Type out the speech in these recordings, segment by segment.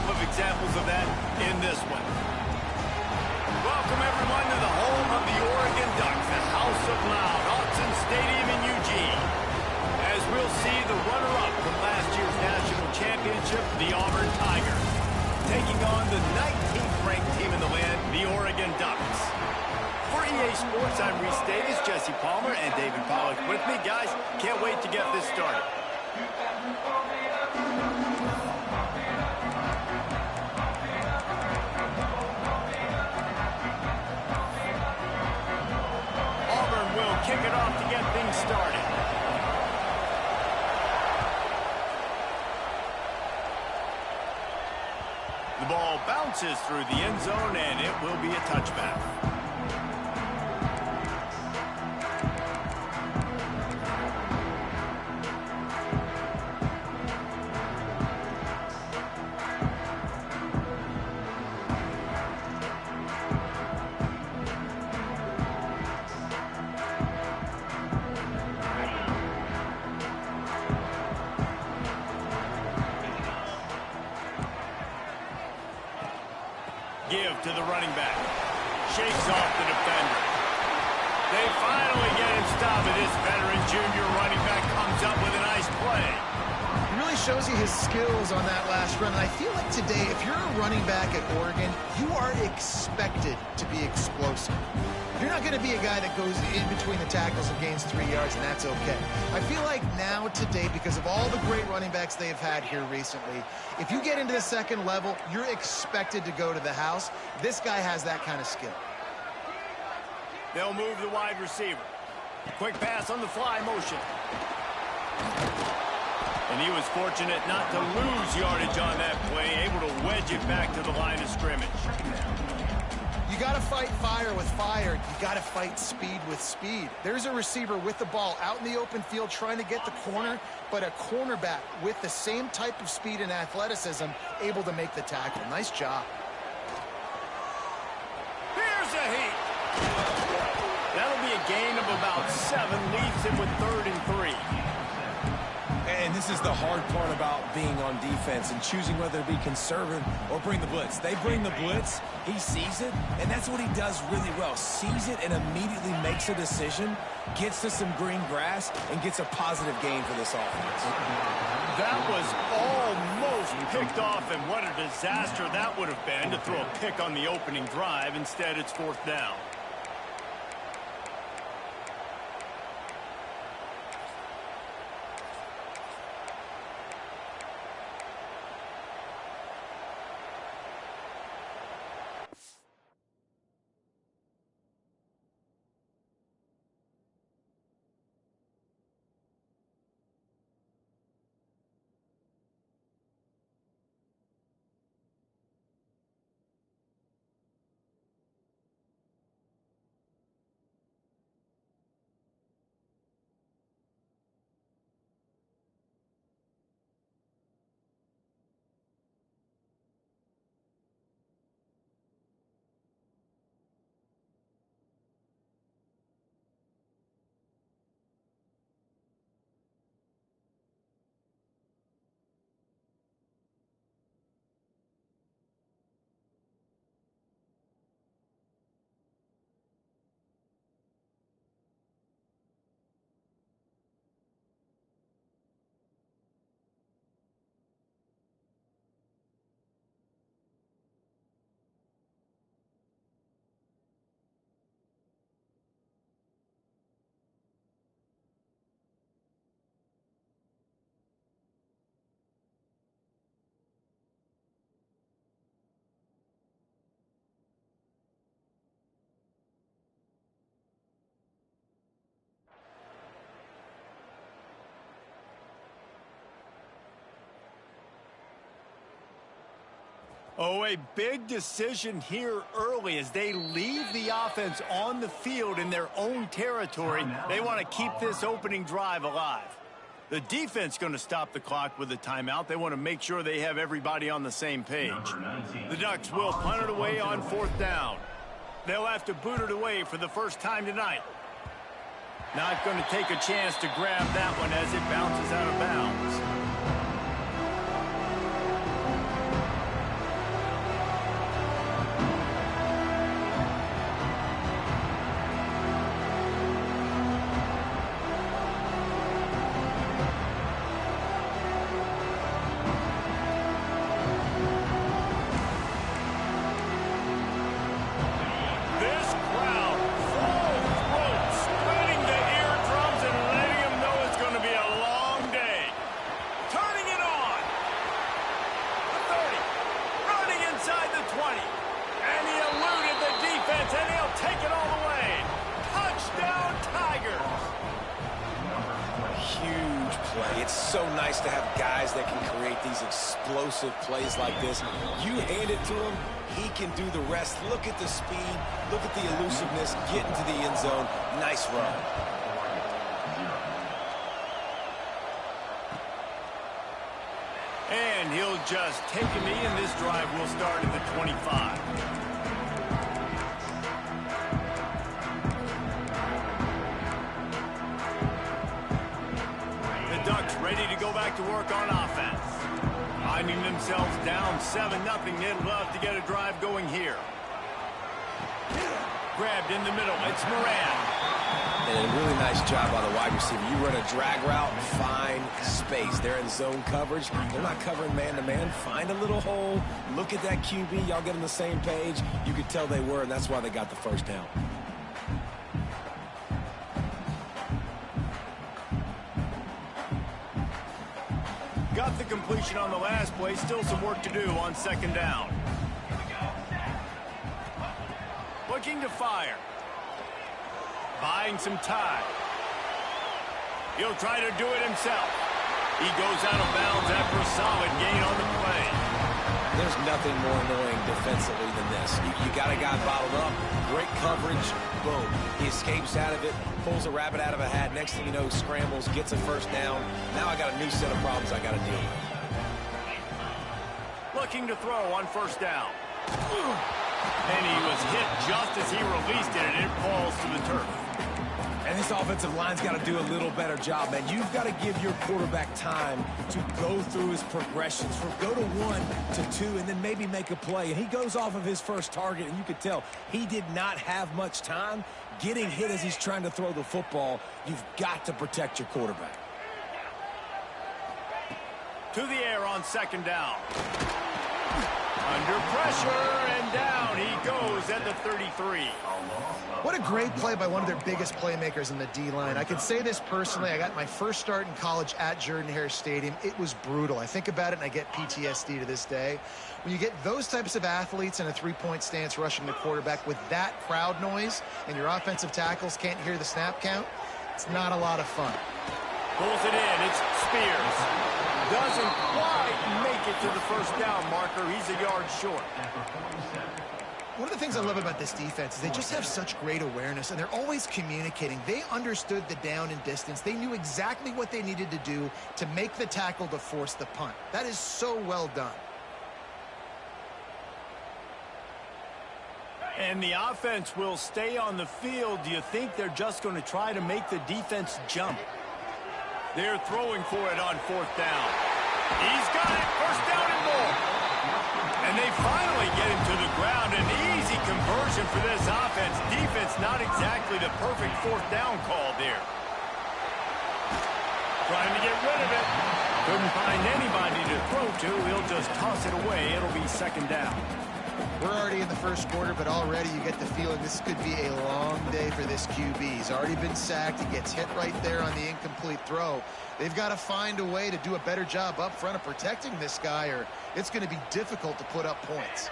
of examples of that in this one. Welcome, everyone, to the home of the Oregon Ducks, the House of Loud, Autzen Stadium in Eugene. As we'll see the runner-up from last year's national championship, the Auburn Tigers, taking on the 19th ranked team in the land, the Oregon Ducks. For EA Sports, I'm Reese Davis, Jesse Palmer, and David Pollack with me. Guys, can't wait to get this started. Auburn will kick it off to get things started. The ball bounces through the end zone, and it will be a touchback. Give to the running back. Shakes off the defender. They finally get him stopped, and this veteran junior running back comes up with a nice play. He really shows you his skills on that last run. And I feel like today, if you're a running back at Oregon, you are expected to be explosive. You're not going to be a guy that goes in between the tackles and gains 3 yards, and that's okay. I feel like now, today, because of all the great running backs they have had here recently, if you get into the second level, you're expected to go to the house. This guy has that kind of skill. They'll move the wide receiver. Quick pass on the fly motion. And he was fortunate not to lose yardage on that play, able to wedge it back to the line of scrimmage. You got to fight fire with fire. You got to fight speed with speed. There's a receiver with the ball out in the open field trying to get the corner, but a cornerback with the same type of speed and athleticism able to make the tackle. Nice job. Here's a heat. That'll be a gain of about 7, leaves him with 3rd and 3. And this is the hard part about being on defense and choosing whether to be conservative or bring the blitz. They bring the blitz, he sees it, and that's what he does really well. Sees it and immediately makes a decision, gets to some green grass, and gets a positive gain for this offense. That was almost picked off, and what a disaster that would have been to throw a pick on the opening drive. Instead, it's 4th down. Oh, a big decision here early as they leave the offense on the field in their own territory. They want to keep this opening drive alive. The defense going to stop the clock with a timeout. They want to make sure they have everybody on the same page. The Ducks will punt it away on 4th down. They'll have to boot it away for the first time tonight. Not going to take a chance to grab that one as it bounces out of bounds. guys that can create these explosive plays like this. You hand it to him, he can do the rest. Look at the speed, look at the elusiveness, get into the end zone. Nice run. And he'll just take a knee, and this drive will start at the 25. The Ducks ready to go back to work on offense. Finding themselves down 7-0, they'd love to get a drive going here. Grabbed in the middle, it's Moran. And a really nice job by the wide receiver. You run a drag route, find space. They're in zone coverage. They're not covering man-to-man. Find a little hole. Look at that QB. Y'all get on the same page. You could tell they were, and that's why they got the first down. Got the completion on the last play. Still some work to do on second down. Looking to fire. Buying some time. He'll try to do it himself. He goes out of bounds after a solid gain on the play. There's nothing more annoying defensively than this. You got a guy bottled up, great coverage, boom. He escapes out of it, pulls a rabbit out of a hat. Next thing you know, scrambles, gets a first down. Now I got a new set of problems I got to deal with. Looking to throw on first down. And he was hit just as he released it, and it falls to the turf. And this offensive line's got to do a little better job, man. You've got to give your quarterback time to go through his progressions, from go to 1 to 2, and then maybe make a play. And he goes off of his first target, and you could tell he did not have much time getting hit as he's trying to throw the football. You've got to protect your quarterback. To the air on second down. Under pressure, and down he goes at the 33. What a great play by one of their biggest playmakers in the D-line. I can say this personally. I got my first start in college at Jordan-Hare Stadium. It was brutal. I think about it, and I get PTSD to this day. When you get those types of athletes in a three-point stance rushing the quarterback with that crowd noise, and your offensive tackles can't hear the snap count, it's not a lot of fun. Pulls it in. It's Spears. Doesn't quite make it to the first down marker. He's a yard short. One of the things I love about this defense is they just have such great awareness, and they're always communicating. They understood the down and distance. They knew exactly what they needed to do to make the tackle to force the punt. That is so well done. And the offense will stay on the field. Do you think they're just going to try to make the defense jump? They're throwing for it on fourth down. He's got it. First down and more. And they finally get him to the ground. An easy conversion for this offense. Defense not exactly the perfect fourth down call there. Trying to get rid of it. Couldn't find anybody to throw to. He'll just toss it away. It'll be second down. We're already in the first quarter, but already you get the feeling this could be a long day for this QB. He's already been sacked. He gets hit right there on the incomplete throw. They've got to find a way to do a better job up front of protecting this guy, or it's going to be difficult to put up points.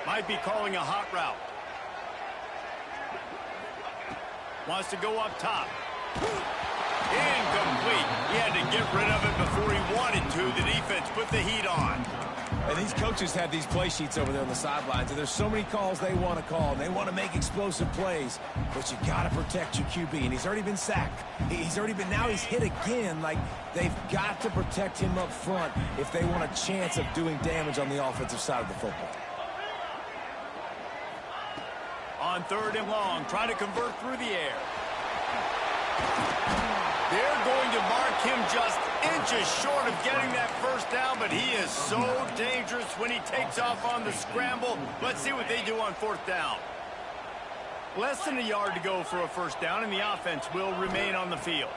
Might be calling a hot route. Wants to go up top. Incomplete. He had to get rid of it before he wanted to. The defense put the heat on. And these coaches have these play sheets over there on the sidelines, and there's so many calls they want to call, and they want to make explosive plays, but you got to protect your QB, and he's already been sacked. Now he's hit again. Like, they've got to protect him up front if they want a chance of doing damage on the offensive side of the football. On third and long, trying to convert through the air. They're going to mark him just inches short of getting that first down, but he is so dangerous when he takes off on the scramble. Let's see what they do on fourth down. Less than a yard to go for a first down, and the offense will remain on the field.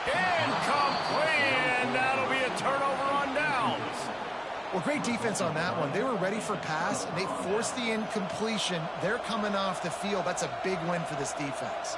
Incomplete, and that'll be a turnover on downs. Well, great defense on that one. They were ready for pass, and they forced the incompletion. They're coming off the field. That's a big win for this defense.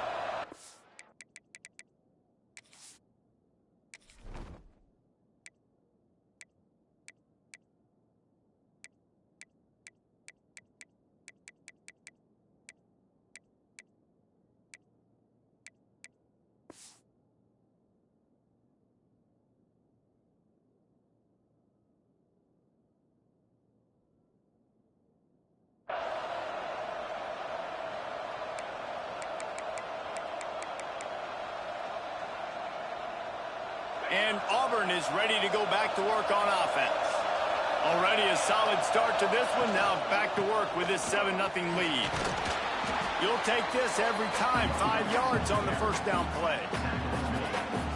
And Auburn is ready to go back to work on offense. Already a solid start to this one. Now back to work with this 7-0 lead. You'll take this every time. 5 yards on the first down play.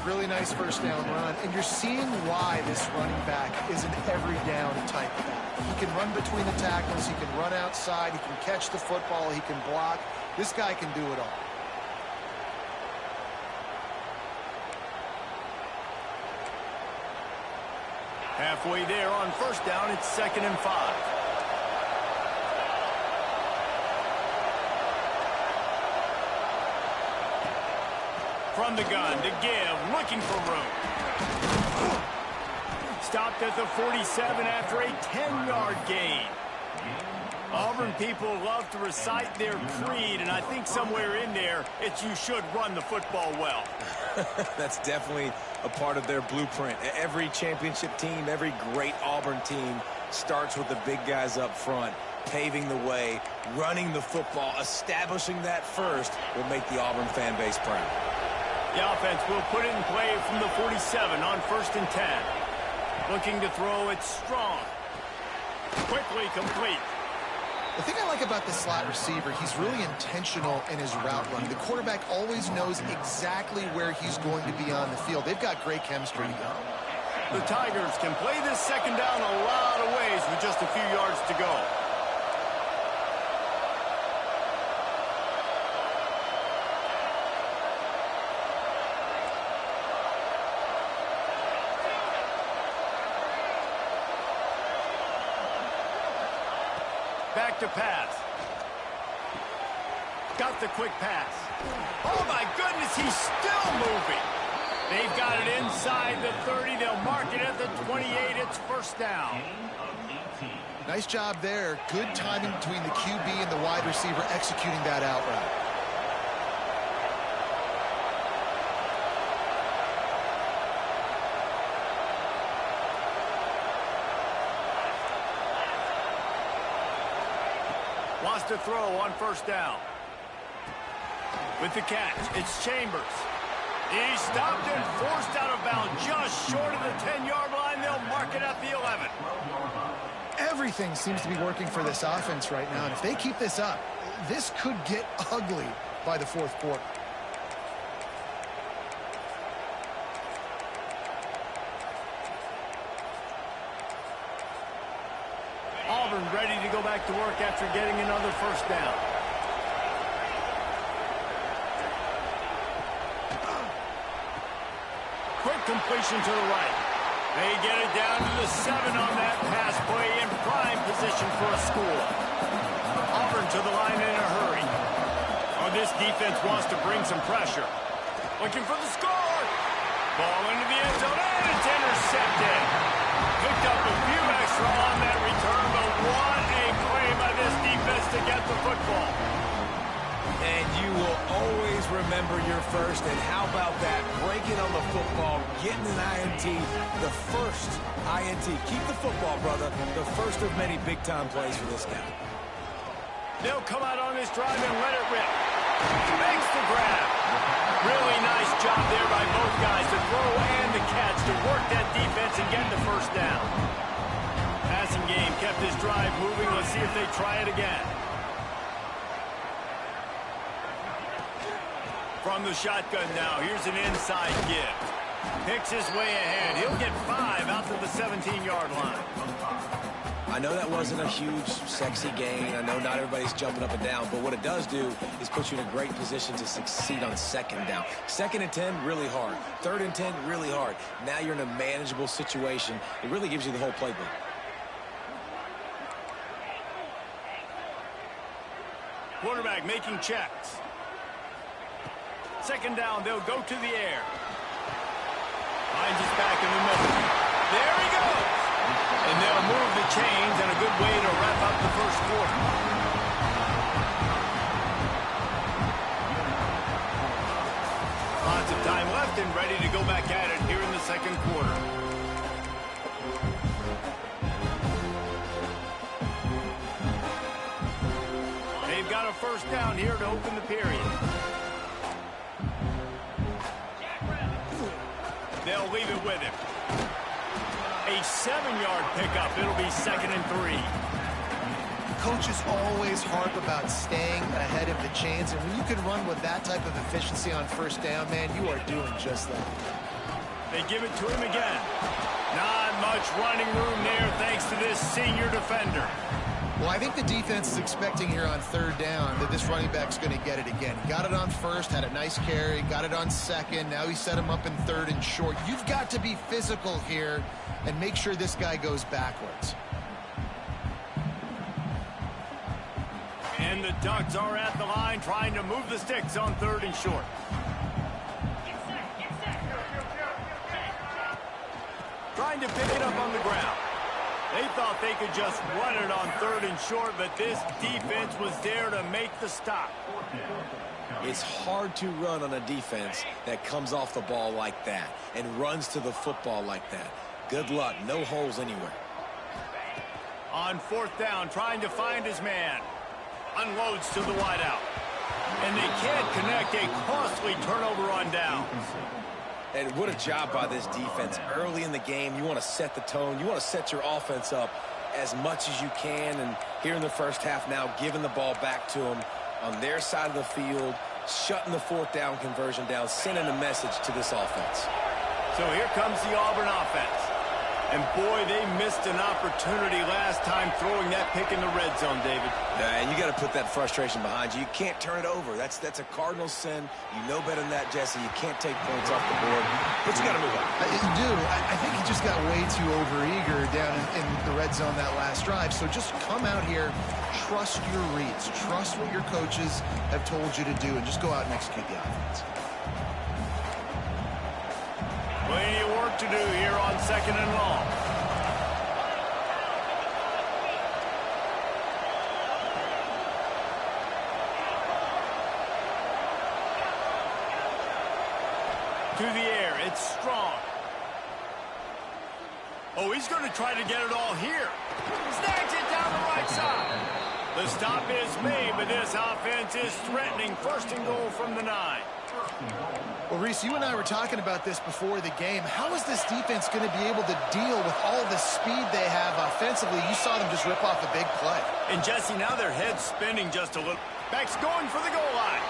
Really nice first down run. And you're seeing why this running back is an every down type back. He can run between the tackles. He can run outside. He can catch the football. He can block. This guy can do it all. Halfway there on first down, it's 2nd and 5. From the gun to give, looking for room. Stopped at the 47 after a 10-yard gain. Auburn people love to recite their creed, and I think somewhere in there, it's you should run the football well. That's definitely a part of their blueprint. Every championship team, every great Auburn team starts with the big guys up front, paving the way, running the football, establishing that first will make the Auburn fan base proud. The offense will put it in play from the 47 on 1st and 10. Looking to throw it strong. Quickly complete. The thing I like about the slot receiver, he's really intentional in his route running. The quarterback always knows exactly where he's going to be on the field. They've got great chemistry together. The Tigers can play this 2nd down a lot of ways with just a few yards to go. Back to pass. Got the quick pass. Oh, my goodness, he's still moving. They've got it inside the 30. They'll mark it at the 28. It's 1st down. Nice job there. Good timing between the QB and the wide receiver executing that out route. Wants to throw on 1st down. With the catch, it's Chambers. He's stopped and forced out of bounds just short of the 10-yard line. They'll mark it at the 11. Everything seems to be working for this offense right now. And if they keep this up, this could get ugly by the 4th quarter. Auburn ready to go back to work after getting another 1st down. Quick completion to the right. They get it down to the 7 on that pass play in prime position for a score. Auburn to the line in a hurry. Oh, this defense wants to bring some pressure. Looking for the score. Ball into the end zone, and it's intercepted. Picked up a few extra on that return, but what a play by this defense to get the football. And you will always remember your first. And how about that? Breaking on the football, getting an INT, the first INT. Keep the football, brother. The first of many big-time plays for this guy. They'll come out on this drive and let it rip. Makes the grab. Really nice job there by both guys, the throw and the catch, to work that defense and get the 1st down. Passing game kept this drive moving. Let's see if they try it again. From the shotgun now, here's an inside give. Picks his way ahead. He'll get 5 out to the 17-yard line. I know that wasn't a huge, sexy gain. I know not everybody's jumping up and down, but what it does do is put you in a great position to succeed on 2nd down. 2nd and 10, really hard. 3rd and 10, really hard. Now you're in a manageable situation. It really gives you the whole playbook. Quarterback making checks. 2nd down, they'll go to the air. Finds his back in the middle. There he goes. And they'll move the chains, and a good way to wrap up the 1st quarter. Lots of time left and ready to go back at it here in the 2nd quarter. They've got a 1st down here to open the period. They'll leave it with him. A 7-yard pickup. It'll be 2nd and 3. Coaches always harp about staying ahead of the chains, and when you can run with that type of efficiency on first down, man, you are doing just that. They give it to him again. Not much running room there thanks to this senior defender. Well, I think the defense is expecting here on 3rd down that this running back's going to get it again. He got it on 1st, had a nice carry, got it on 2nd. Now he set him up in 3rd and short. You've got to be physical here and make sure this guy goes backwards. And the Ducks are at the line trying to move the sticks on 3rd and short. Trying to pick it up on the ground. They thought they could just run it on 3rd and short, but this defense was there to make the stop. It's hard to run on a defense that comes off the ball like that and runs to the football like that. Good luck. No holes anywhere. On 4th down, trying to find his man. Unloads to the wideout. And they can't connect. A costly turnover on downs. And what a job by this defense. Early in the game, you want to set the tone. You want to set your offense up as much as you can. And here in the first half now, giving the ball back to them on their side of the field, shutting the 4th down conversion down, sending a message to this offense. So here comes the Auburn offense. And boy, they missed an opportunity last time throwing that pick in the red zone, David. And you got to put that frustration behind you. You can't turn it over. That's a Cardinal sin. You know better than that, Jesse. You can't take points off the board. But you got to move on. You do. I think he just got way too overeager down in the red zone that last drive. So just come out here, trust your reads, trust what your coaches have told you to do, and just go out and execute the offense. Plenty of work to do here on 2nd and long. To the air, it's Strong. Oh, he's going to try to get it all here. Snags it down the right side. The stop is made, but this offense is threatening. 1st and goal from the 9. Well, Reese, you and I were talking about this before the game. How is this defense going to be able to deal with all the speed they have offensively? You saw them just rip off a big play. And, Jesse, now their head's spinning just a little. Beck's going for the goal line.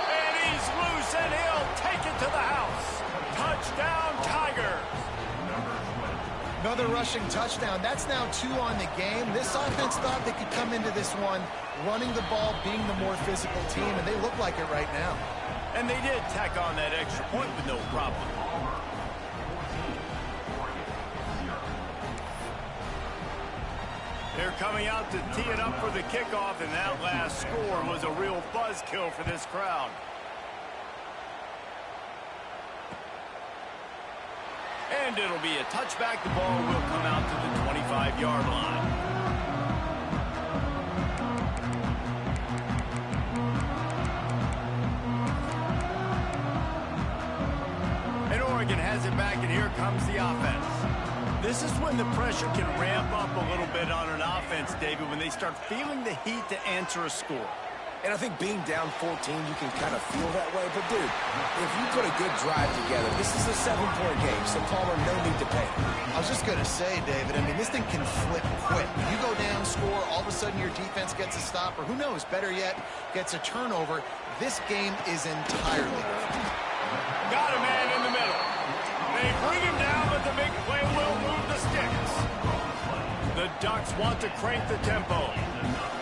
And he's loose, and he'll take it to the house. Touchdown, Tigers. Another rushing touchdown. That's now 2 on the game. This offense thought they could come into this one running the ball, being the more physical team, and they look like it right now. And they did tack on that extra point with no problem. They're coming out to tee it up for the kickoff, and that last score was a real buzzkill for this crowd. And it'll be a touchback. The ball will come out to the 25-yard line. Oregon has it back, and here comes the offense. This is when the pressure can ramp up a little bit on an offense, David, when they start feeling the heat to answer a score. And I think being down 14, you can kind of feel that way. But, dude, if you put a good drive together, this is a 7-point game, so Palmer, no need to pay. I was just going to say, David, I mean, this thing can flip quick. You go down, score, all of a sudden your defense gets a stop, or who knows, better yet, gets a turnover. This game is entirely different. Got a man in the middle. They bring him down, but the big play will move the sticks. The Ducks want to crank the tempo.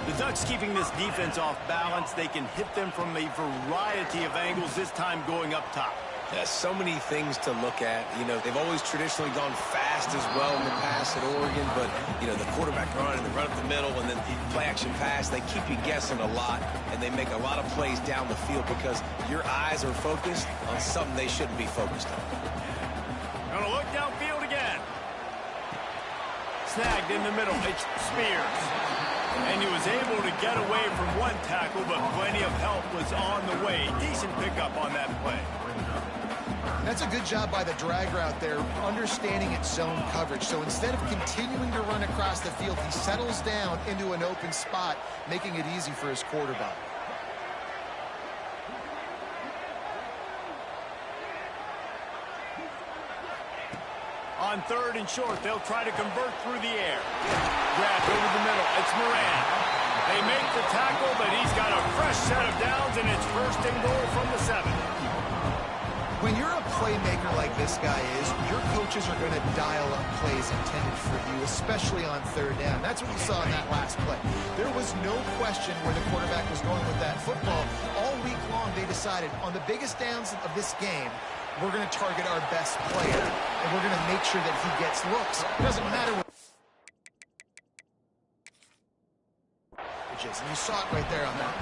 The Ducks keeping this defense off balance. They can hit them from a variety of angles, this time going up top. Yeah, so many things to look at. You know, they've always traditionally gone fast as well in the past at Oregon, but, you know, the quarterback run and the run up the middle and then the play-action pass, they keep you guessing a lot, and they make a lot of plays down the field because your eyes are focused on something they shouldn't be focused on. Gonna look downfield again. Snagged in the middle. It's Spears. And he was able to get away from one tackle, but plenty of help was on the way. Decent pickup on that play. That's a good job by the drag route there, understanding its zone coverage. So instead of continuing to run across the field, he settles down into an open spot, making it easy for his quarterback. On 3rd and short, they'll try to convert through the air. Grabbed over the middle. It's Moran. They make the tackle, but he's got a fresh set of downs, and it's 1st and goal from the 7. When you're a playmaker like this guy is, your coaches are going to dial up plays intended for you, especially on 3rd down. That's what you saw in that last play. There was no question where the quarterback was going with that football. All week long, they decided on the biggest downs of this game, we're going to target our best player, and we're going to make sure that he gets looks. It doesn't matter what... And you saw it right there on that.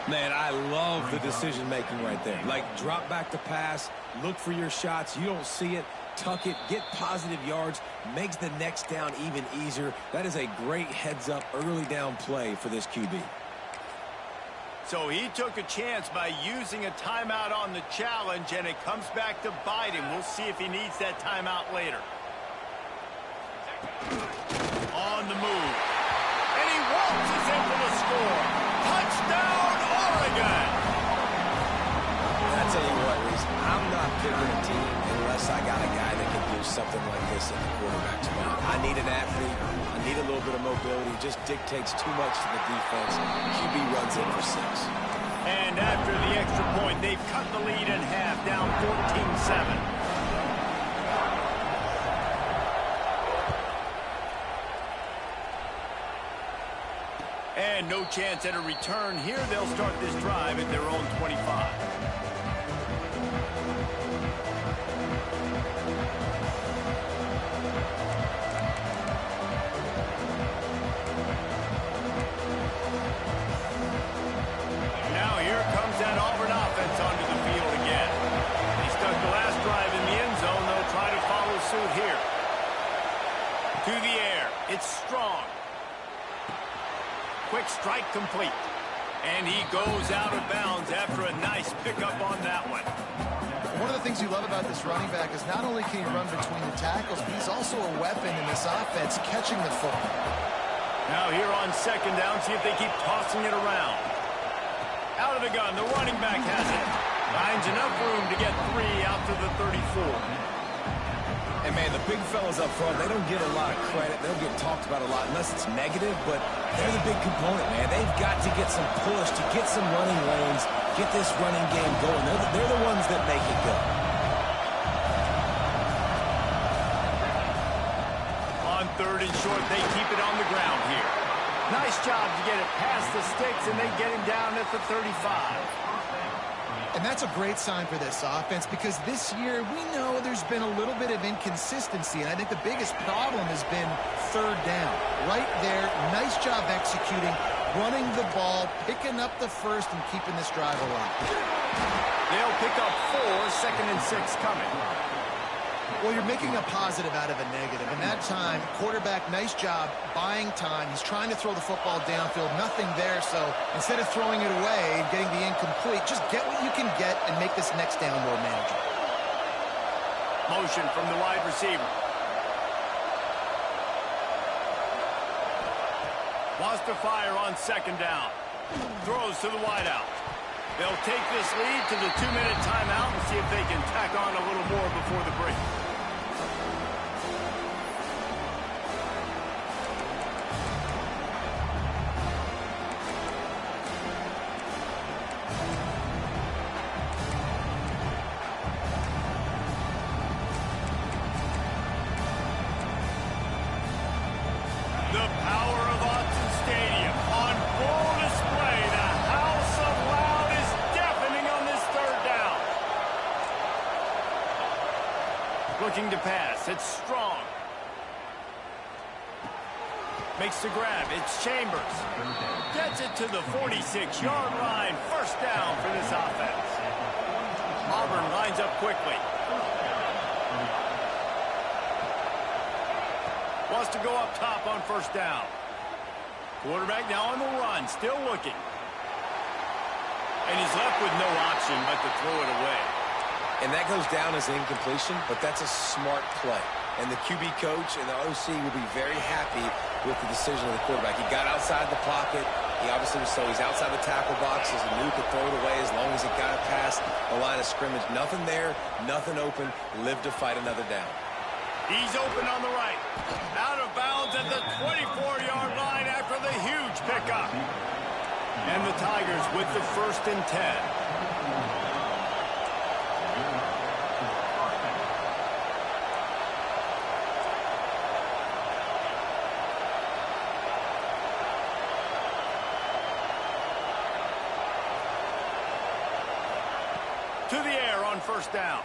Man, I love the decision-making right there. Like, drop back the pass, look for your shots. You don't see it, tuck it, get positive yards, makes the next down even easier. That is a great heads-up early down play for this QB. So he took a chance by using a timeout on the challenge, and it comes back to bite him. We'll see if he needs that timeout later. On the move. And he waltzes in for the score. Touchdown, Oregon! I tell you what, Reese, I'm not picking a team unless I got a guy that can do something like this at the quarterback spot. I need an athlete. I need a little bit of mobility. It just dictates too much to the defense. QB runs in for 6. And after the extra point, they've cut the lead in half, down 14-7. And no chance at a return here. They'll start this drive at their own 25. Now here comes that Auburn offense onto the field again. They stuck the last drive in the end zone. They'll try to follow suit here. To the air. It's Strong. Quick strike complete. And he goes out of bounds after a nice pickup on that one. One of the things you love about this running back is not only can he run between the tackles, but he's also a weapon in this offense, catching the football. Now here on 2nd down, see if they keep tossing it around. Out of the gun, the running back has it. Finds enough room to get 3 out to the 34. And, man, the big fellas up front, they don't get a lot of credit. They don't get talked about a lot unless it's negative, but they're the big component, man. They've got to get some push, to get some running lanes, get this running game going. They're the ones that make it go. On 3rd and short, they keep it on the ground here. Nice job to get it past the sticks, and they get him down at the 35. And that's a great sign for this offense because this year we know there's been a little bit of inconsistency, and I think the biggest problem has been 3rd down. Right there, nice job executing, running the ball, picking up the first, and keeping this drive alive. They'll pick up 4, 2nd and 6 coming. Well, you're making a positive out of a negative. And that time, quarterback, nice job buying time. He's trying to throw the football downfield. Nothing there, so instead of throwing it away and getting the incomplete, just get what you can get and make this next down more manageable. Motion from the wide receiver. Wants to fire on 2nd down. Throws to the wideout. They'll take this lead to the 2-minute timeout and see if they can tack on a little more before the break. The power of Autzen Stadium on full display. The House of Loud is deafening on this 3rd down. Looking to pass. It's Strong. Makes the grab. It's Chambers. Gets it to the 46-yard line. 1st down for this offense. Auburn lines up quickly. Wants to go up top on 1st down. Quarterback now on the run, still looking. And he's left with no option but to throw it away. And that goes down as an incompletion, but that's a smart play. And the QB coach and the OC will be very happy with the decision of the quarterback. He got outside the pocket. He obviously was so he's outside the tackle box. He knew he could throw it away as long as it got it past the line of scrimmage. Nothing there, nothing open. Live to fight another down. He's open on the right. Out of bounds at the 24-yard line after the huge pickup. And the Tigers with the 1st and 10. To the air on 1st down.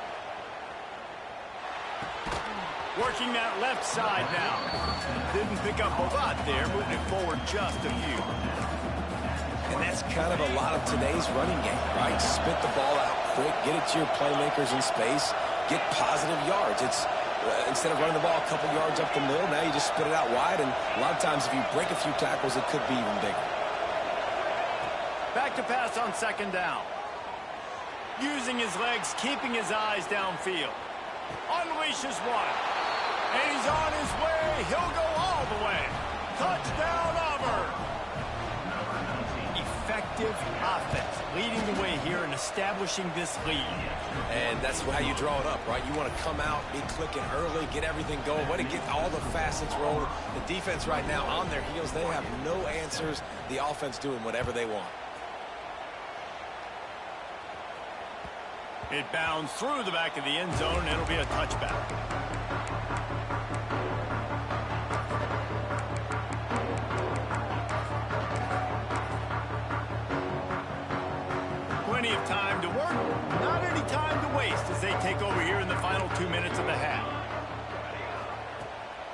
Working that left side now. Didn't pick up a lot there, moving it forward just a few. And that's kind of a lot of today's running game, right? Spit the ball out quick, get it to your playmakers in space, get positive yards. It's instead of running the ball a couple yards up the middle, now you just spit it out wide, and a lot of times if you break a few tackles, it could be even bigger. Back to pass on 2nd down. Using his legs, keeping his eyes downfield. Unleashes one. And he's on his way. He'll go all the way. Touchdown, Auburn. Effective offense. Leading the way here and establishing this lead. And that's how you draw it up, right? You want to come out, be clicking early, get everything going, want to get all the facets rolling. The defense right now on their heels, they have no answers. The offense doing whatever they want. It bounds through the back of the end zone, and it'll be a touchback. Plenty of time to work, not any time to waste as they take over here in the final 2 minutes of the half.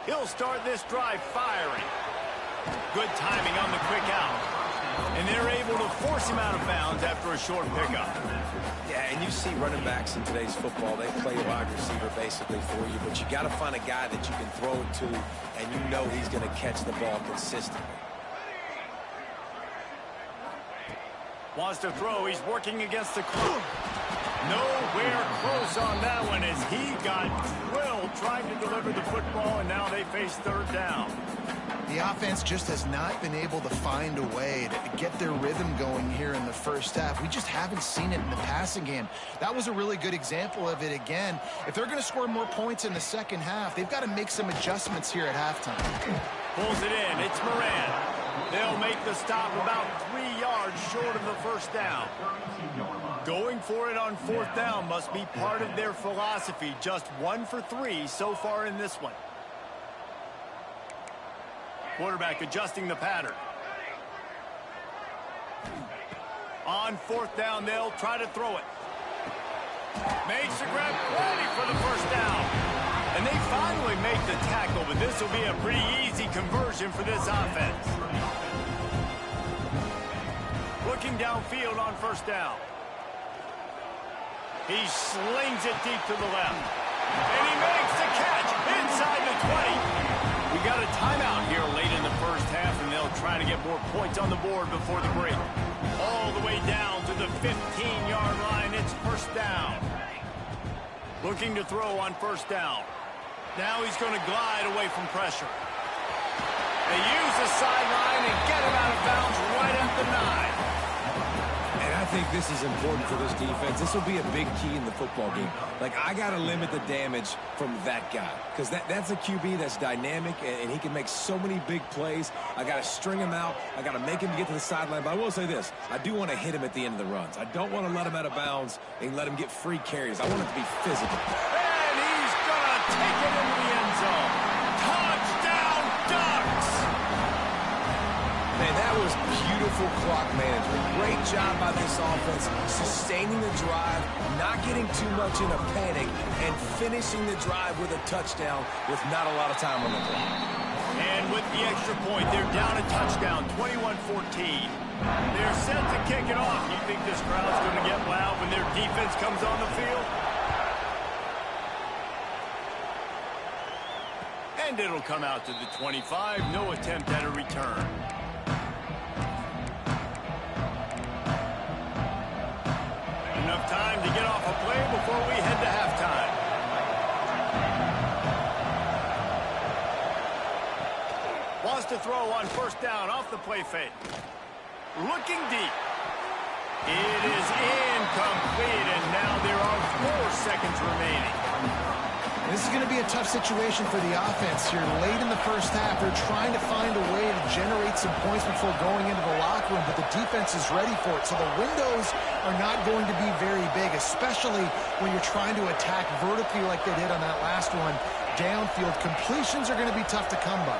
He'll start this drive firing. Good timing on the quick out. And they're able to force him out of bounds after a short pickup. Yeah, and you see running backs in today's football, they play a wide receiver basically for you, but you got to find a guy that you can throw it to, and you know he's going to catch the ball consistently. Wants to throw. He's working against the clock. Nowhere close on that one as he got drilled trying to deliver the football, and now they face 3rd down. The offense just has not been able to find a way to get their rhythm going here in the 1st half. We just haven't seen it in the passing game. That was a really good example of it again. If they're going to score more points in the 2nd half, they've got to make some adjustments here at halftime. Pulls it in. It's Moran. They'll make the stop about 3 yards short of the 1st down. Going for it on 4th down must be part of their philosophy. Just 1 for 3 so far in this one. Quarterback adjusting the pattern. On 4th down, they'll try to throw it. Makes the grab, ready for the 1st down. And they finally make the tackle, but this will be a pretty easy conversion for this offense. Looking downfield on 1st down. He slings it deep to the left. And he makes the catch inside the 20. We got a timeout here late in the 1st half, and they'll try to get more points on the board before the break. All the way down to the 15-yard line. It's 1st down. Looking to throw on 1st down. Now he's going to glide away from pressure. They use the sideline and get him out of bounds right at the 9. And I think this is important for this defense. This will be a big key in the football game. Like, I got to limit the damage from that guy because that's a QB that's dynamic, and he can make so many big plays. I got to string him out. I got to make him get to the sideline. But I will say this. I do want to hit him at the end of the runs. I don't want to let him out of bounds and let him get free carries. I want it to be physical. And he's going to take it into the end zone. Touchdown, Ducks! Man, that was beautiful clock management. Great job by this offense, sustaining the drive, not getting too much in a panic, and finishing the drive with a touchdown with not a lot of time on the clock. And with the extra point, they're down a touchdown, 21-14. They're set to kick it off. You think this crowd's going to get loud when their defense comes on the field? And it'll come out to the 25. No attempt at a return. Enough time to get off a play before we head to halftime. Wants to throw on 1st down off the play fake. Looking deep. It is incomplete, and now there are 4 seconds remaining. This is going to be be a tough situation for the offense here. Late in the first half, they're trying to find a way to generate some points before going into the locker room, but the defense is ready for it. So the windows are not going to be very big, especially when you're trying to attack vertically like they did on that last one. Downfield completions are going to be tough to come by.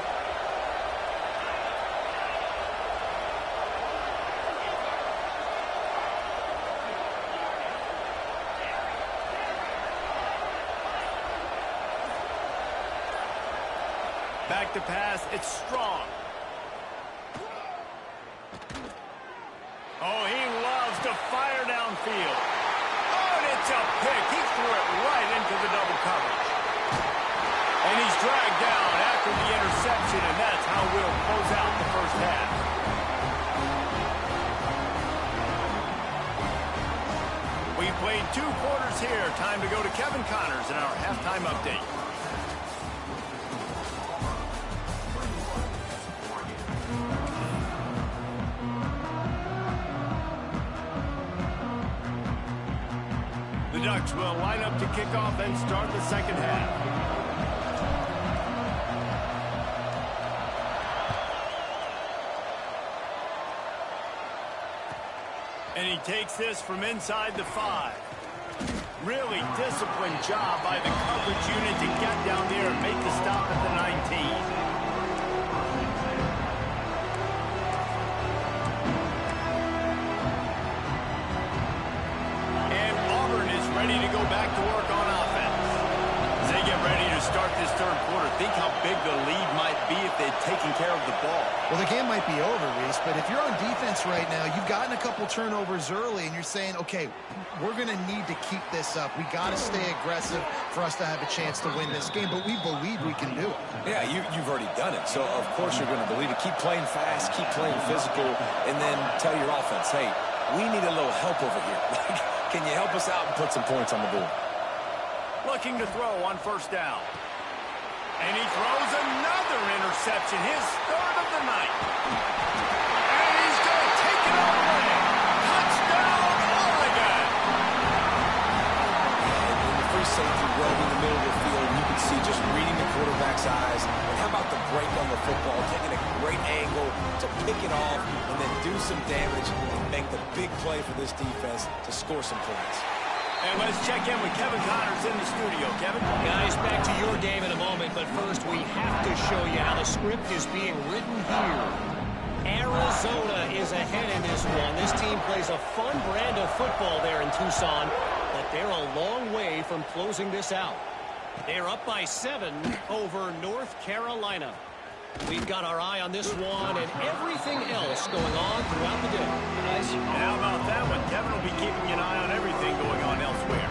Back to pass, it's Strong. Oh, he loves to fire downfield. Oh, and it's a pick. He threw it right into the double coverage. And he's dragged down after the interception, and that's how we'll close out the first half. We played 2 quarters here. Time to go to Kevin Connors in our halftime update. The Ducks will line up to kick off and start the second half. And he takes this from inside the 5. Really disciplined job by the coverage unit to get down there and make the stop at the 19. Ready to go back to work on offense. As they get ready to start this third quarter, think how big the lead might be if they'd taken care of the ball. Well, the game might be over, Reese, but if you're on defense right now, you've gotten a couple turnovers early, and you're saying, okay, we're going to need to keep this up. We got to stay aggressive for us to have a chance to win this game, but we believe we can do it. Yeah, you've already done it, so of course you're going to believe it. Keep playing fast, keep playing physical, and then tell your offense, hey, we need a little help over here. Can you help us out and put some points on the board? Looking to throw on first down. And he throws another interception, his third of the night. And he's going to take it all away. Touchdown, Oregon! And the free safety well in the middle of the field, you can see just reading the quarterback's eyes. And how about the break on the football, taking a great angle to pick it off and then do some damage and make the big play for this defense to score some points. And let's check in with Kevin Connors in the studio. Kevin? Guys, back to your game in a moment, but first we have to show you how the script is being written here. Arizona is ahead in this one. This team plays a fun brand of football there in Tucson, but they're a long way from closing this out. They're up by 7 over North Carolina. We've got our eye on this one and everything else going on throughout the day. Nice. And how about that one? Kevin will be keeping an eye on everything going on elsewhere.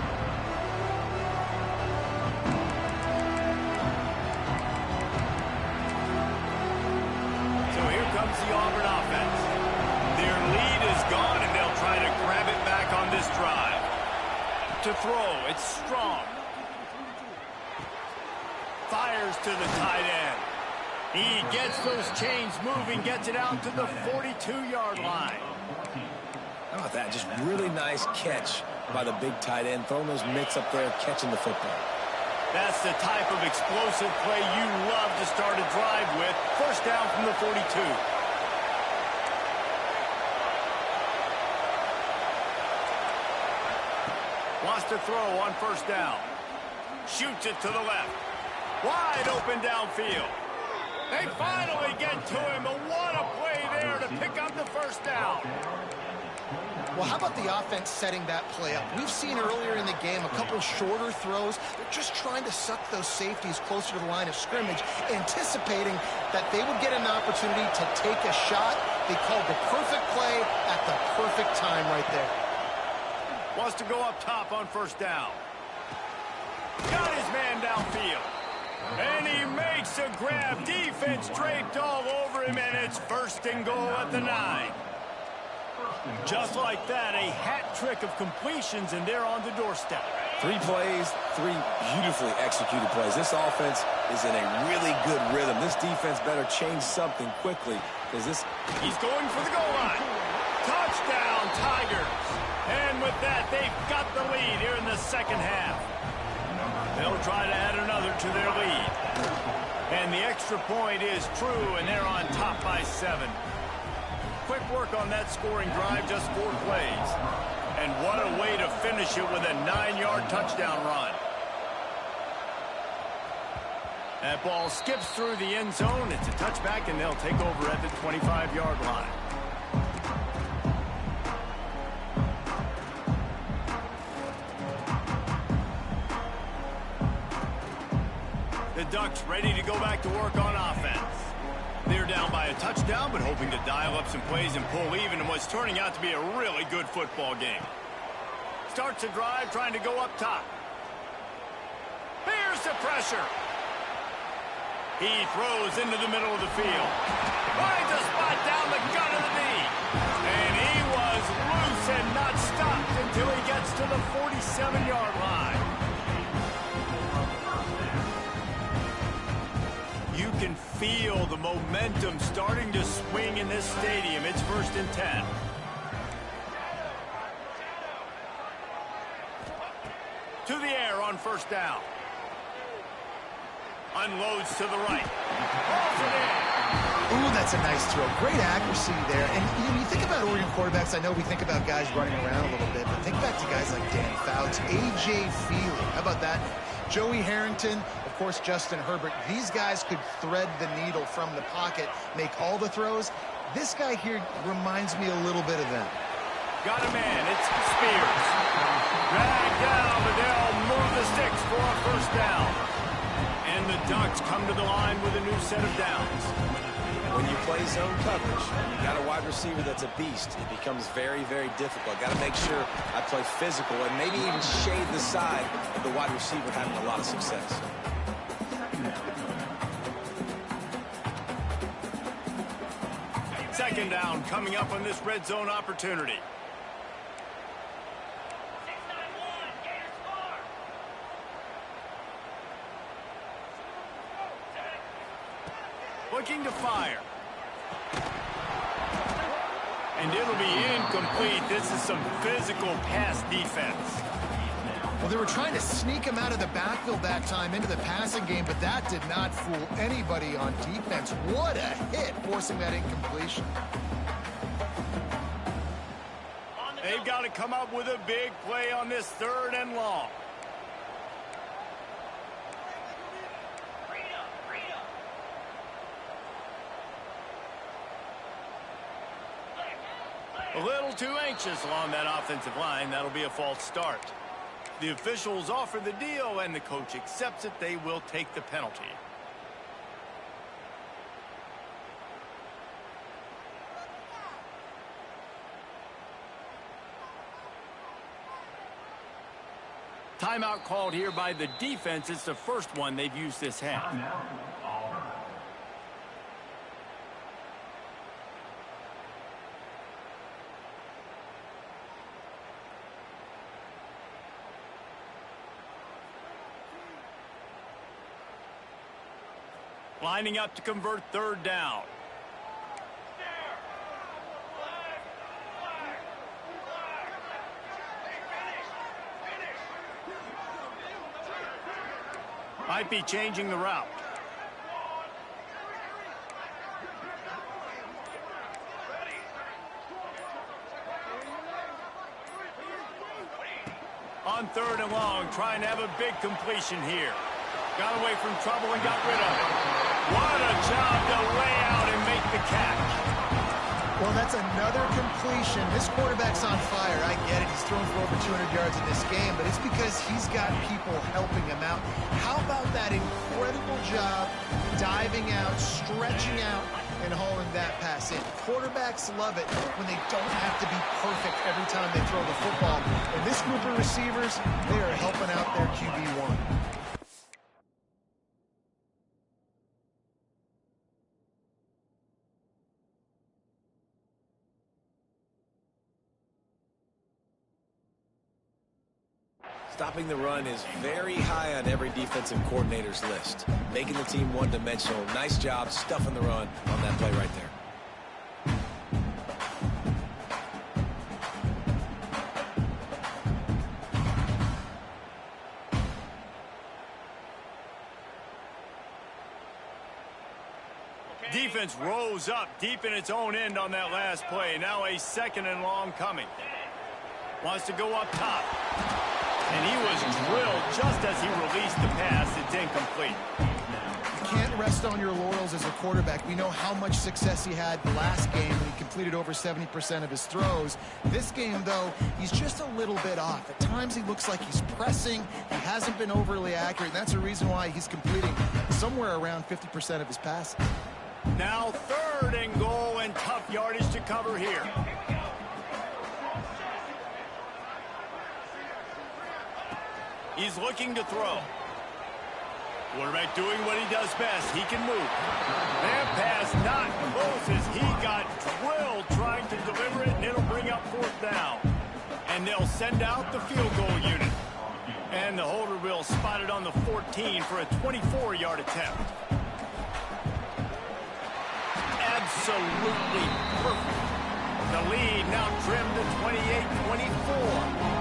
So here comes the Auburn offense. Their lead is gone, and they'll try to grab it back on this drive. To throw, it's Strong. Fires to the tight end. He gets those chains moving, gets it out to the 42-yard line. How about that? Just really nice catch by the big tight end, throwing those mitts up there, catching the football. That's the type of explosive play you love to start a drive with. First down from the 42. Wants to throw on first down. Shoots it to the left. Wide open downfield. They finally get to him, but what a play there to pick up the first down. Well, how about the offense setting that play up? We've seen earlier in the game a couple shorter throws. They're just trying to suck those safeties closer to the line of scrimmage, anticipating that they would get an opportunity to take a shot. They called the perfect play at the perfect time right there. Wants to go up top on first down. Got his man downfield. And he makes a grab. Defense draped all over him, and it's first and goal at the 9. Just like that, a hat trick of completions, and they're on the doorstep. 3 plays, 3 beautifully executed plays. This offense is in a really good rhythm. This defense better change something quickly, because this... He's going for the goal line. Touchdown, Tigers. And with that, they've got the lead here in the second half. They'll try to add another to their lead. And the extra point is true, and they're on top by 7. Quick work on that scoring drive, just 4 plays. And what a way to finish it with a 9-yard touchdown run. That ball skips through the end zone. It's a touchback, and they'll take over at the 25-yard line. The Ducks ready to go back to work on offense. They're down by a touchdown, but hoping to dial up some plays and pull even in what's turning out to be a really good football game. Starts a drive trying to go up top. Here's the pressure. He throws into the middle of the field. Finds a spot down the gut of the knee. And he was loose and not stopped until he gets to the 47-yard line. You can feel the momentum starting to swing in this stadium. It's 1st and 10. To the air on 1st down. Unloads to the right. Balls it in. Ooh, that's a nice throw. Great accuracy there. And you think about Oregon quarterbacks, I know we think about guys running around a little bit, but think back to guys like Dan Fouts, A.J. Feely. How about that? Joey Harrington, of course, Justin Herbert. These guys could thread the needle from the pocket, make all the throws. This guy here reminds me a little bit of them. Got a man. It's Spears. Dragged down, but they'll move the sticks for a 1st down. And the Ducks come to the line with a new set of downs. When you play zone coverage, you got a wide receiver that's a beast. It becomes very, very difficult. Got to make sure I play physical and maybe even shade the side of the wide receiver having a lot of success. Second down coming up on this red zone opportunity. Looking to fire. And it'll be incomplete. This is some physical pass defense. Well, they were trying to sneak him out of the backfield that time into the passing game, but that did not fool anybody on defense. What a hit, forcing that incompletion. They've got to come up with a big play on this 3rd and long. A little too anxious along that offensive line. That'll be a false start. The officials offer the deal, and the coach accepts it. They will take the penalty. Timeout called here by the defense. It's the first one they've used this half. Lining up to convert 3rd down. Might be changing the route. On 3rd and long, trying to have a big completion here. Got away from trouble and got rid of it. What a job to lay out and make the catch. Well, that's another completion. This quarterback's on fire. I get it. He's thrown for over 200 yards in this game, but it's because he's got people helping him out. How about that incredible job diving out, stretching out, and hauling that pass in? Quarterbacks love it when they don't have to be perfect every time they throw the football. And this group of receivers, they are helping out their QB1. Stopping the run is very high on every defensive coordinator's list. Making the team one-dimensional. Nice job stuffing the run on that play right there. Defense rose up deep in its own end on that last play. Now a 2nd and long coming. Wants to go up top. And he was drilled just as he released the pass. It's incomplete. You can't rest on your laurels as a quarterback. We know how much success he had the last game when he completed over 70% of his throws. This game, though, he's just a little bit off. At times he looks like he's pressing. He hasn't been overly accurate, and that's a reason why he's completing somewhere around 50% of his passes. Now 3rd and goal and tough yardage to cover here. He's looking to throw. Quarterback doing what he does best. He can move. That pass not close as he got drilled trying to deliver it, and it'll bring up 4th down. And they'll send out the field goal unit. And the holder will spot it on the 14 for a 24-yard attempt. Absolutely perfect. The lead now trimmed to 28-24.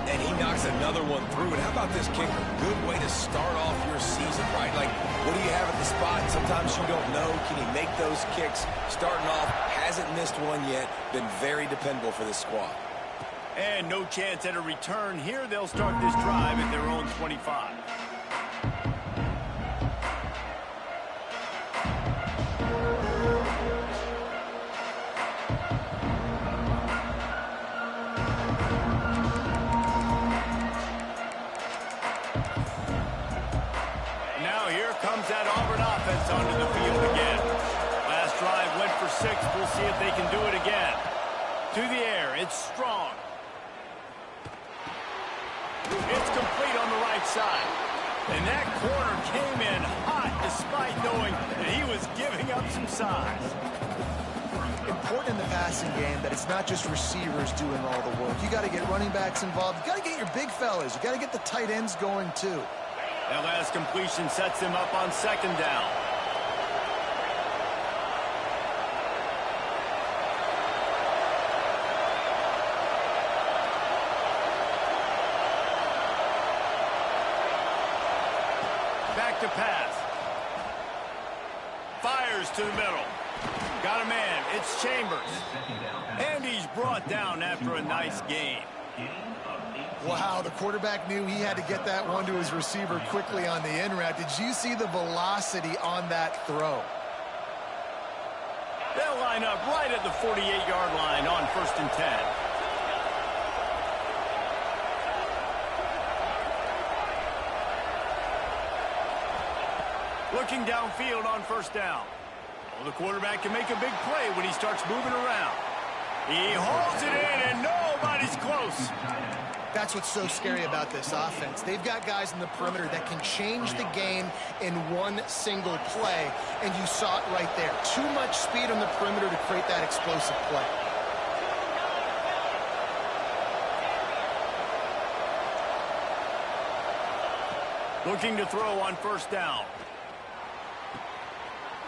And he knocks another one through. And how about this kicker? Good way to start off your season, right? Like, what do you have at the spot? Sometimes you don't know. Can he make those kicks? Starting off, hasn't missed one yet. Been very dependable for this squad. And no chance at a return here. They'll start this drive at their own 25. That Auburn offense onto the field again. Last drive went for 6. We'll see if they can do it again. To the air, it's Strong. It's complete on the right side. And that corner came in hot despite knowing that he was giving up some size. Important in the passing game that it's not just receivers doing all the work. You got to get running backs involved. You got to get your big fellas. You got to get the tight ends going too. That last completion sets him up on 2nd down. Back to pass. Fires to the middle. Got a man. It's Chambers. And he's brought down after a nice gain. Wow, the quarterback knew he had to get that one to his receiver quickly on the in route. Did you see the velocity on that throw? They'll line up right at the 48-yard line on 1st and 10. Looking downfield on 1st down. Well, the quarterback can make a big play when he starts moving around. He holds it in, and nobody's close. That's what's so scary about this offense. They've got guys in the perimeter that can change the game in one single play, and you saw it right there. Too much speed on the perimeter to create that explosive play. Looking to throw on 1st down.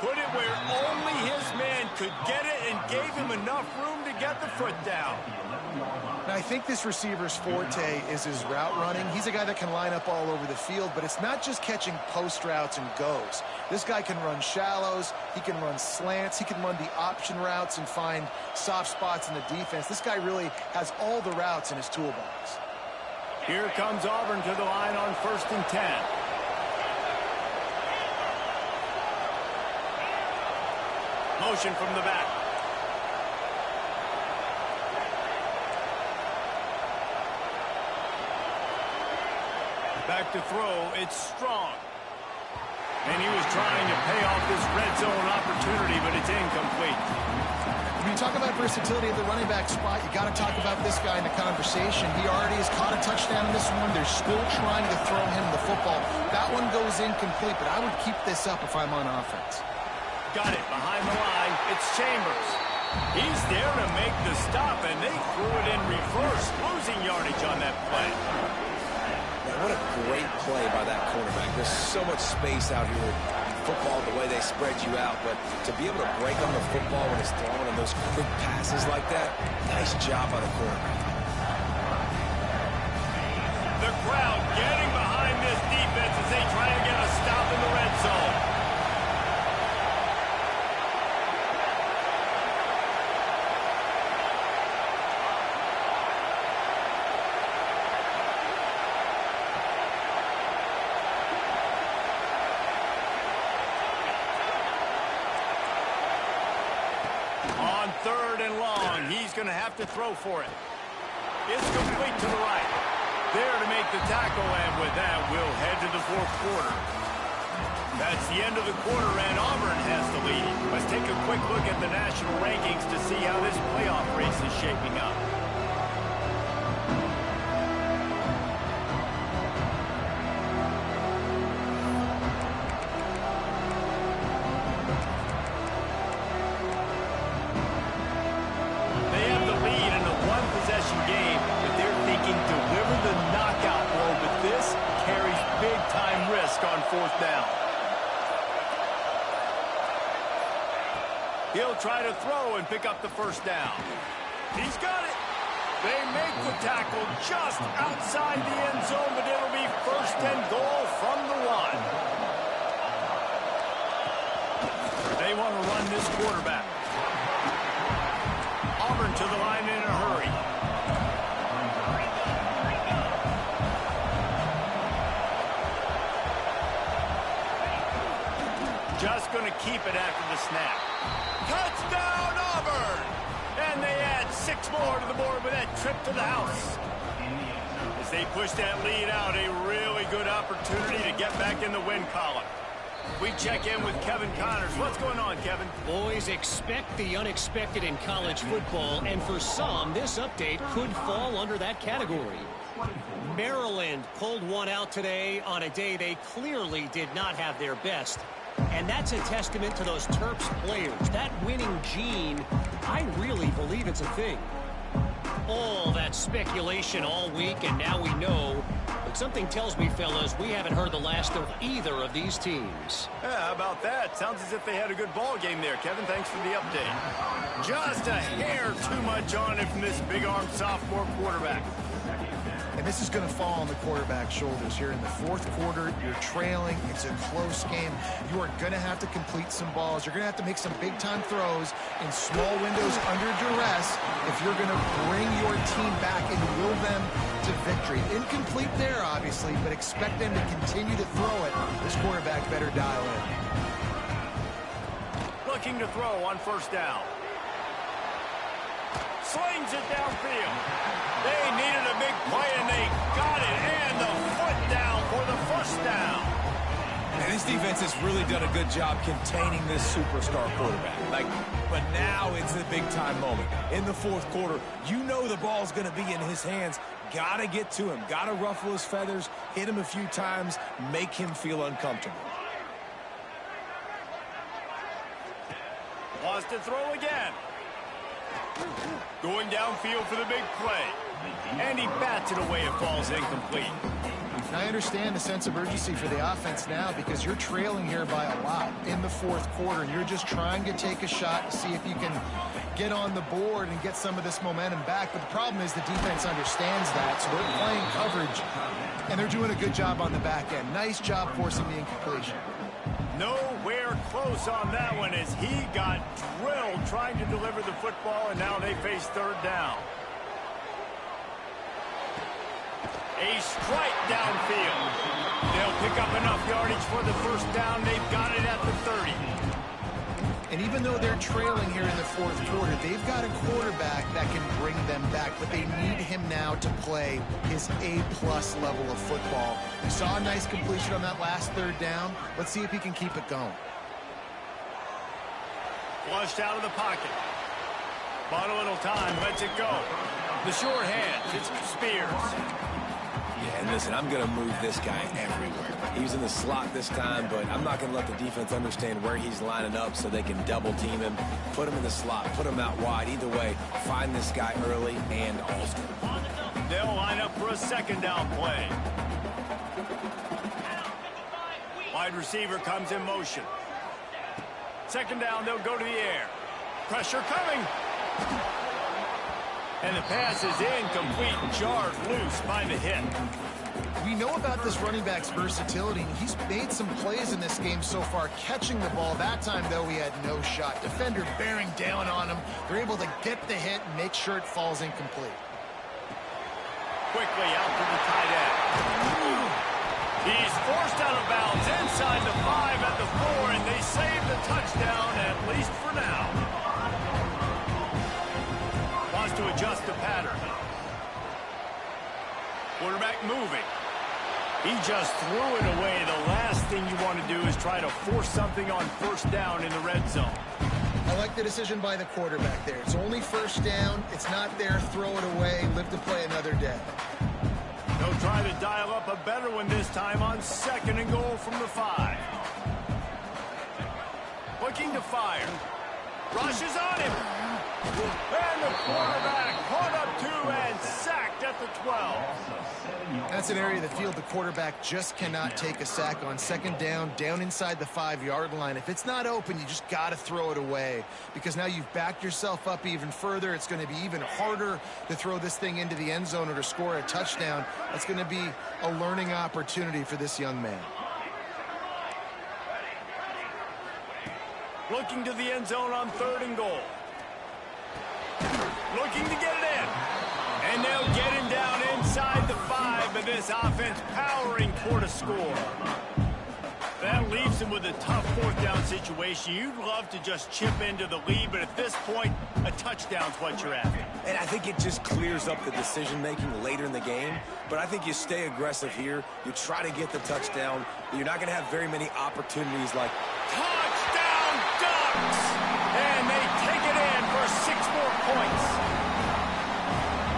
Put it where only his man could get it and gave him enough room to get the foot down. Now, I think this receiver's forte is his route running. He's a guy that can line up all over the field, but it's not just catching post routes and goes. This guy can run shallows, he can run slants, he can run the option routes and find soft spots in the defense. This guy really has all the routes in his toolbox. Here comes Auburn to the line on 1st and 10. Motion from the back. Back to throw, it's Strong. And he was trying to pay off this red zone opportunity, but it's incomplete. When you talk about versatility at the running back spot, you got to talk about this guy in the conversation. He already has caught a touchdown in this one. They're still trying to throw him the football. That one goes incomplete, but I would keep this up if I'm on offense. Got it behind the line. It's Chambers. He's there to make the stop, and they threw it in reverse, losing yardage on that play. What a great play by that quarterback. There's so much space out here in football, the way they spread you out, but to be able to break on the football when it's thrown in those quick passes like that, nice job by the quarterback. The crowd getting behind this defense as they try to get a stop in the red zone. third and long. He's going to have to throw for it. It's complete to the right. There to make the tackle, and with that, we'll head to the fourth quarter. That's the end of the quarter, and Auburn has the lead. Let's take a quick look at the national rankings to see how this playoff race is shaping up. They have the lead in a one-possession game, but they're thinking deliver the knockout blow, but this carries big-time risk on fourth down. He'll try to throw and pick up the first down. He's got it. They make the tackle just outside the end zone, but it'll be first and goal from the one. They want to run this quarterback. Auburn to the line in a hurry. Just going to keep it after the snap. Touchdown, Auburn! And they add 6 more to the board with that trip to the house. As they push that lead out, a really good opportunity to get back in the win column. We check in with Kevin Connors. What's going on, Kevin? Boys, expect the unexpected in college football, and for some, this update could fall under that category. Maryland pulled one out today on a day they clearly did not have their best. And that's a testament to those Terps players. That winning gene, I really believe it's a thing. All that speculation all week, and now we know. But something tells me, fellas, we haven't heard the last of either of these teams. Yeah, how about that? Sounds as if they had a good ball game there, Kevin. Thanks for the update. Just a hair too much on it from this big-armed sophomore quarterback. And this is going to fall on the quarterback's shoulders here in the fourth quarter. You're trailing. It's a close game. You are going to have to complete some balls. You're going to have to make some big-time throws in small windows under duress if you're going to bring your team back and will them to victory. Incomplete there, obviously, but expect them to continue to throw it. This quarterback better dial in. Looking to throw on first down. Slings it downfield. They needed a big play, and they got it. And the foot down for the first down. And this defense has really done a good job containing this superstar quarterback. But now it's the big-time moment. In the fourth quarter, you know the ball's going to be in his hands. Got to get to him. Got to ruffle his feathers, hit him a few times, make him feel uncomfortable. Wants to throw again. Going downfield for the big play. And he bats it away. It falls incomplete. I understand the sense of urgency for the offense now because you're trailing here by a lot in the fourth quarter, and you're just trying to take a shot to see if you can get on the board and get some of this momentum back. But the problem is the defense understands that, so they're playing coverage, and they're doing a good job on the back end. Nice job forcing the incompletion. Nowhere close on that one as he got drilled trying to deliver the football, and now they face third down. A strike downfield. They'll pick up enough yardage for the first down. They've got it at the 30. And even though they're trailing here in the fourth quarter, they've got a quarterback that can bring them back, but they need him now to play his A-plus level of football. We saw a nice completion on that last third down. Let's see if he can keep it going. Flushed out of the pocket. Bought a little time, lets it go. The short hands, it's Spears. Yeah, and listen, I'm going to move this guy everywhere. He's in the slot this time, but I'm not going to let the defense understand where he's lining up so they can double team him, put him in the slot, put him out wide. Either way, find this guy early and often. They'll line up for a second down play. Wide receiver comes in motion. Second down, they'll go to the air. Pressure coming. And the pass is incomplete, jarred loose by the hit. We know about this running back's versatility. He's made some plays in this game so far, catching the ball. That time, though, he had no shot. Defender bearing down on him. They're able to get the hit and make sure it falls incomplete. Quickly out to the tight end. He's forced out of bounds inside the 5 at the 4, and they save the touchdown, at least for now. Quarterback moving. He just threw it away. The last thing you want to do is try to force something on first down in the red zone. I like the decision by the quarterback there. It's only first down. It's not there. Throw it away. Live to play another day. They'll try to dial up a better one this time on 2nd and goal from the 5. Looking to fire. Rushes on him. And the quarterback caught up 2 and sacked at the 12. That's an area of the field the quarterback just cannot take a sack on. 2nd down, down inside the 5-yard line. If it's not open, you just got to throw it away because now you've backed yourself up even further. It's going to be even harder to throw this thing into the end zone or to score a touchdown. That's going to be a learning opportunity for this young man. Looking to the end zone on 3rd and goal. Looking to get it in. And they'll get him down inside the 5, but this offense powering toward a score. That leaves him with a tough 4th down situation. You'd love to just chip into the lead, but at this point, a touchdown's what you're after. And I think it just clears up the decision-making later in the game. But I think you stay aggressive here. You try to get the touchdown. You're not going to have very many opportunities like touchdown Ducks! And they take it in for 6 more points.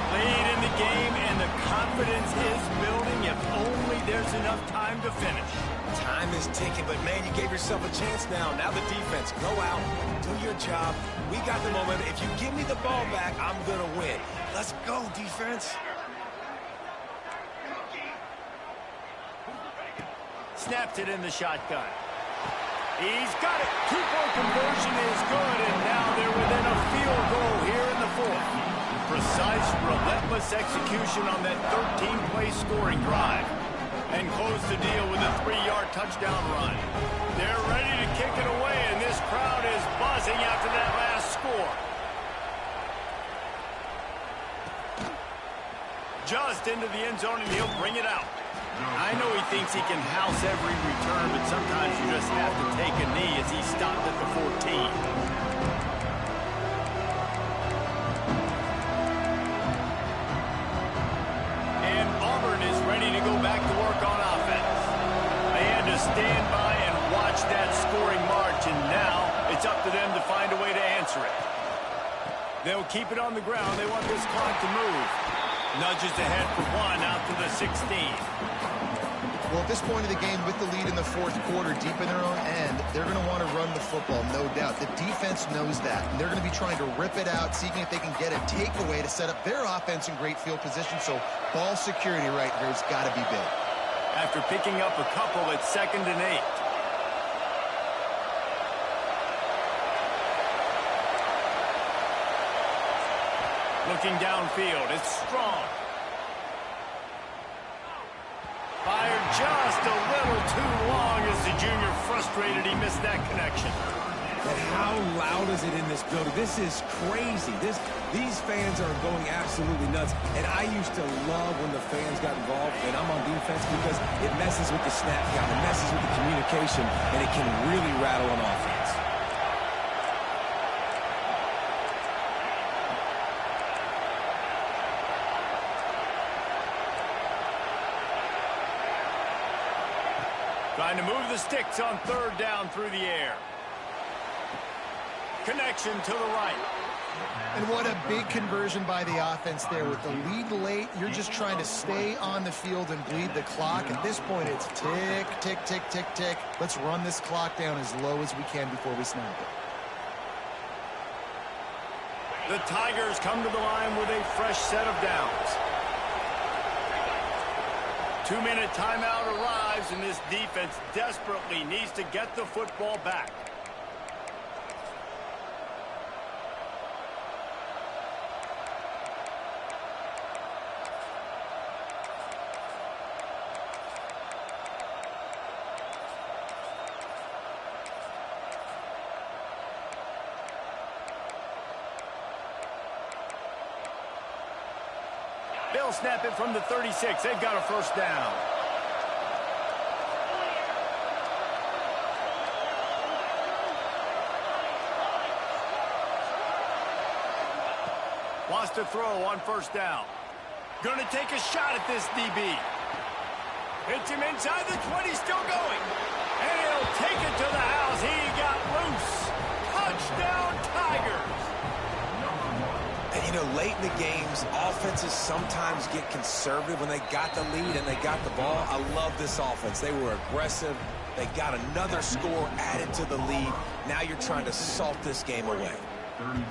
Lead in the game, and the confidence is building if only there's enough time to finish. Time is ticking, but man, you gave yourself a chance now. Now the defense, go out, do your job. We got the momentum. If you give me the ball back, I'm going to win. Let's go, defense. Snapped it in the shotgun. He's got it. 2-point conversion is good, and now they're within a field goal here in the 4th. Precise, relentless execution on that 13-play scoring drive. And close the deal with a 3-yard touchdown run. They're ready to kick it away, and this crowd is buzzing after that last score. Just into the end zone, and he'll bring it out. I know he thinks he can house every return, but sometimes you just have to take a knee as he stopped at the 14. Ready to go back to work on offense. They had to stand by and watch that scoring march, and now it's up to them to find a way to answer it. They'll keep it on the ground. They want this clock to move. Nudges ahead for 1 out to the 16. Well, at this point of the game, with the lead in the 4th quarter, deep in their own end, they're going to want to run the football, no doubt. The defense knows that, and they're going to be trying to rip it out, seeking if they can get a takeaway to set up their offense in great field position. So ball security right here has got to be big. After picking up a couple, it's 2nd and 8. Looking downfield, it's Strong. Fired just a little too long as the junior frustrated he missed that connection. But how loud is it in this building? This is crazy. These fans are going absolutely nuts. And I used to love when the fans got involved, and I'm on defense, because it messes with the snap count, it messes with the communication, and it can really rattle an offense. Trying to move the sticks on 3rd down through the air. Connection to the right. And what a big conversion by the offense there. With the lead late, you're just trying to stay on the field and bleed the clock. At this point, it's tick, tick, tick, tick, tick. Let's run this clock down as low as we can before we snap it. The Tigers come to the line with a fresh set of downs. 2-minute timeout arrives, and this defense desperately needs to get the football back. They'll snap it from the 36. They've got a first down. Wants to throw on first down. Going to take a shot at this DB. Hits him inside the 20, still going. And he'll take it to the house. He got loose. Touchdown, Tigers. And, you know, late in the games, offenses sometimes get conservative when they got the lead and they got the ball. I love this offense. They were aggressive. They got another score added to the lead. Now you're trying to salt this game away. 32.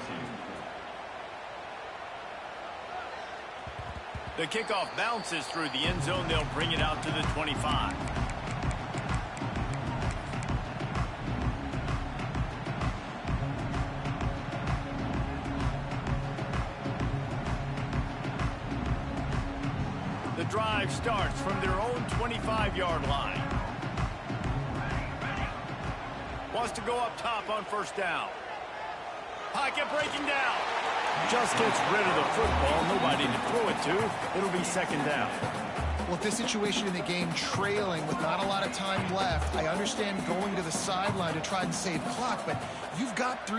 The kickoff bounces through the end zone. They'll bring it out to the 25. The drive starts from their own 25-yard line. Wants to go up top on first down. Pocket breaking down. Just gets rid of the football. Nobody to throw it to. It'll be second down. Well, if this situation in the game trailing with not a lot of time left, I understand going to the sideline to try and save clock, but you've got 3